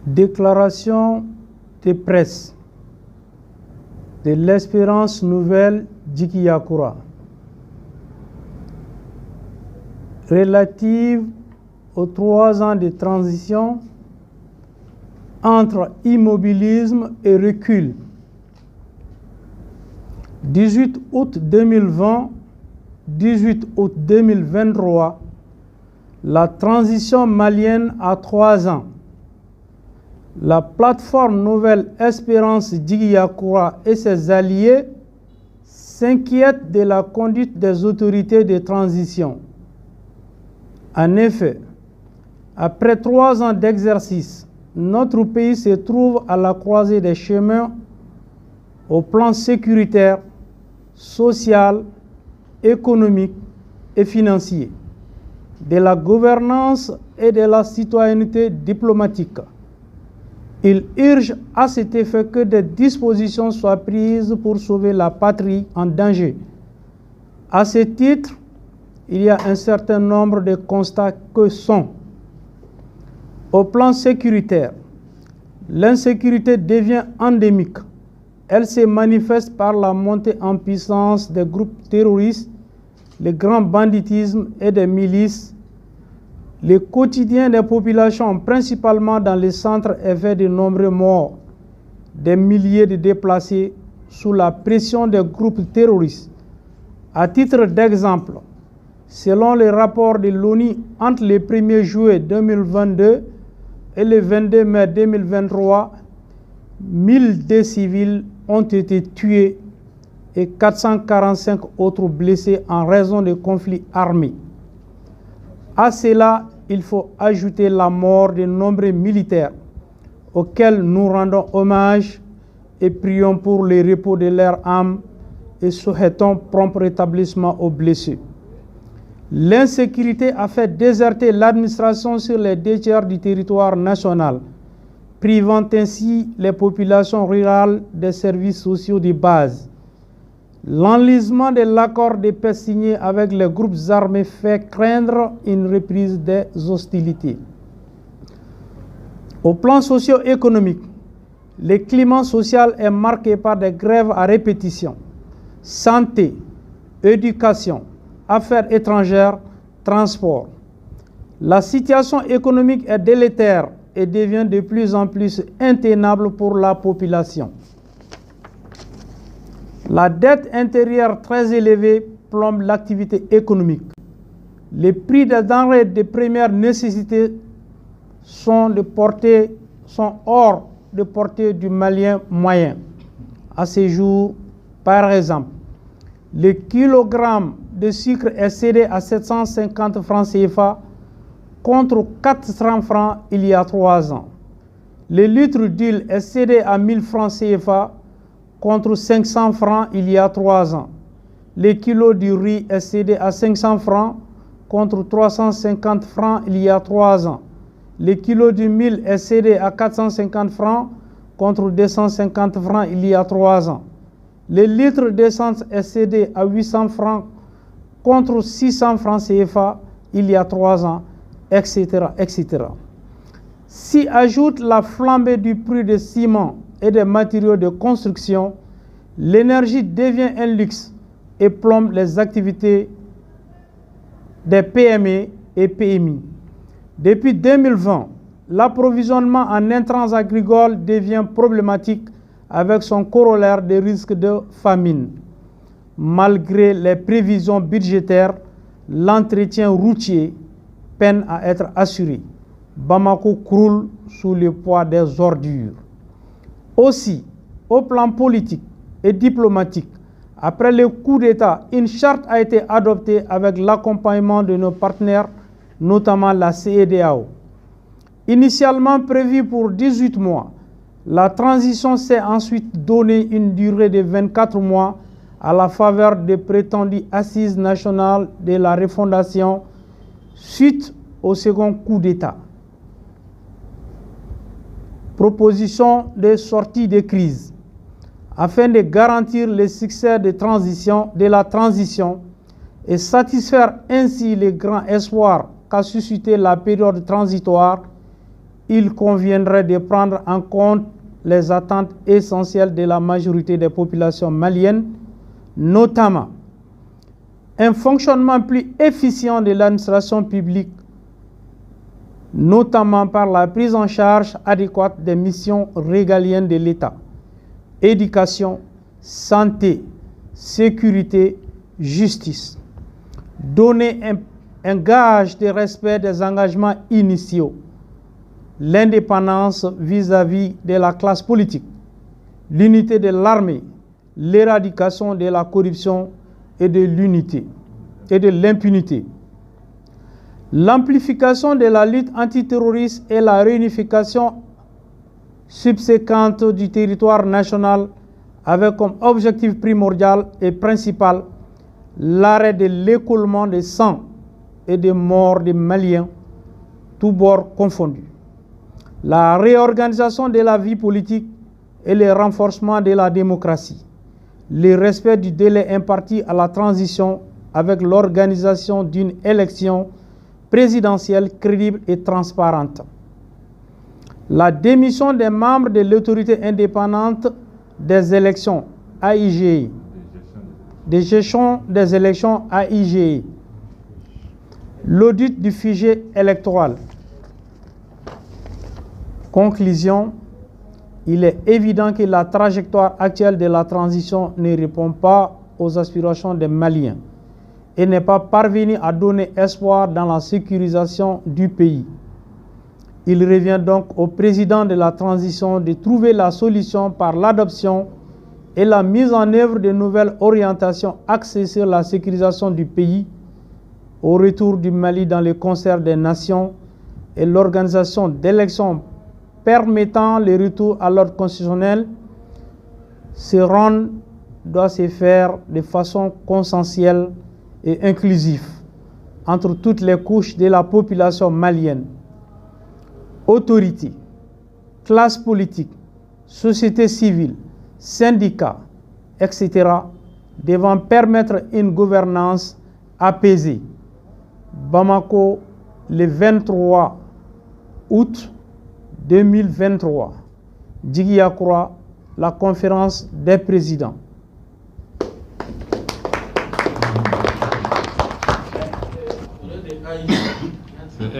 Déclaration de presse de l'Espérance Nouvelle d'Ikiakura relative aux 3 ans de transition entre immobilisme et recul. 18 août 2020, 18 août 2023, la transition malienne a 3 ans. La plateforme Nouvelle Espérance d'Ikiakura et ses alliés s'inquiètent de la conduite des autorités de transition. En effet, après 3 ans d'exercice, notre pays se trouve à la croisée des chemins au plan sécuritaire, social, économique et financier, de la gouvernance et de la citoyenneté diplomatique. Il urge à cet effet que des dispositions soient prises pour sauver la patrie en danger. À ce titre, il y a un certain nombre de constats que sont: au plan sécuritaire, l'insécurité devient endémique. Elle se manifeste par la montée en puissance des groupes terroristes, le grand banditisme et des milices. Le quotidien des populations, principalement dans les centres, est fait de nombreux morts, des milliers de déplacés sous la pression des groupes terroristes. À titre d'exemple, selon les rapports de l'ONU entre le 1er juillet 2022 et le 22 mai 2023, 1002 civils ont été tués et 445 autres blessés en raison de conflits armés. À cela, il faut ajouter la mort de nombreux militaires auxquels nous rendons hommage et prions pour le repos de leur âme et souhaitons prompt rétablissement aux blessés. L'insécurité a fait déserter l'administration sur les 2/3 du territoire national, privant ainsi les populations rurales des services sociaux de base. L'enlisement de l'accord de paix signé avec les groupes armés fait craindre une reprise des hostilités. Au plan socio-économique, le climat social est marqué par des grèves à répétition. Santé, éducation, affaires étrangères, transport. La situation économique est délétère et devient de plus en plus intenable pour la population. La dette intérieure très élevée plombe l'activité économique. Les prix des denrées de première nécessité sont hors de portée du Malien moyen. À ce jour, par exemple, le kilogramme de sucre est cédé à 750 francs CFA contre 400 francs il y a 3 ans. Le litre d'huile est cédé à 1000 francs CFA contre 500 francs il y a 3 ans. Le kilo du riz est cédé à 500 francs contre 350 francs il y a 3 ans. Le kilo du mil est cédé à 450 francs contre 250 francs il y a 3 ans. Le litre d'essence est cédé à 800 francs contre 600 francs CFA il y a 3 ans, etc., etc. S'y ajoute la flambée du prix des ciments et des matériaux de construction, l'énergie devient un luxe et plombe les activités des PME et PMI. Depuis 2020, l'approvisionnement en intrants agricoles devient problématique avec son corollaire de risque de famine. Malgré les prévisions budgétaires, l'entretien routier peine à être assuré. Bamako croule sous le poids des ordures. Aussi, au plan politique et diplomatique, après le coup d'État, une charte a été adoptée avec l'accompagnement de nos partenaires, notamment la CEDEAO. Initialement prévue pour 18 mois, la transition s'est ensuite donné une durée de 24 mois à la faveur des prétendues assises nationales de la refondation suite au second coup d'État. Proposition de sortie de crise. Afin de garantir le succès de la transition et satisfaire ainsi les grands espoirs qu'a suscité la période transitoire, il conviendrait de prendre en compte les attentes essentielles de la majorité des populations maliennes, notamment un fonctionnement plus efficient de l'administration publique, notamment par la prise en charge adéquate des missions régaliennes de l'État, éducation, santé, sécurité, justice. Donner un gage de respect des engagements initiaux, l'indépendance vis-à-vis de la classe politique, l'unité de l'armée, l'éradication de la corruption et de l'unité et de l'impunité, l'amplification de la lutte antiterroriste et la réunification subséquente du territoire national avec comme objectif primordial et principal l'arrêt de l'écoulement de sang et de morts des Maliens, tous bords confondus, la réorganisation de la vie politique et le renforcement de la démocratie, le respect du délai imparti à la transition avec l'organisation d'une élection présidentielle crédible et transparente, la démission des membres de l'autorité indépendante des élections AIGI, des gestions des élections AIGI, l'audit du fichier électoral. Conclusion, il est évident que la trajectoire actuelle de la transition ne répond pas aux aspirations des Maliens et n'est pas parvenue à donner espoir dans la sécurisation du pays. Il revient donc au président de la transition de trouver la solution par l'adoption et la mise en œuvre de nouvelles orientations axées sur la sécurisation du pays, au retour du Mali dans le concert des nations et l'organisation d'élections permettant le retour à l'ordre constitutionnel. Ce rond doit se faire de façon consensuelle et inclusive entre toutes les couches de la population malienne. Autorités, classe politique, société civile, syndicats, etc., devant permettre une gouvernance apaisée. Bamako, le 23 août 2023. Djigiyakoura, la conférence des présidents. C'est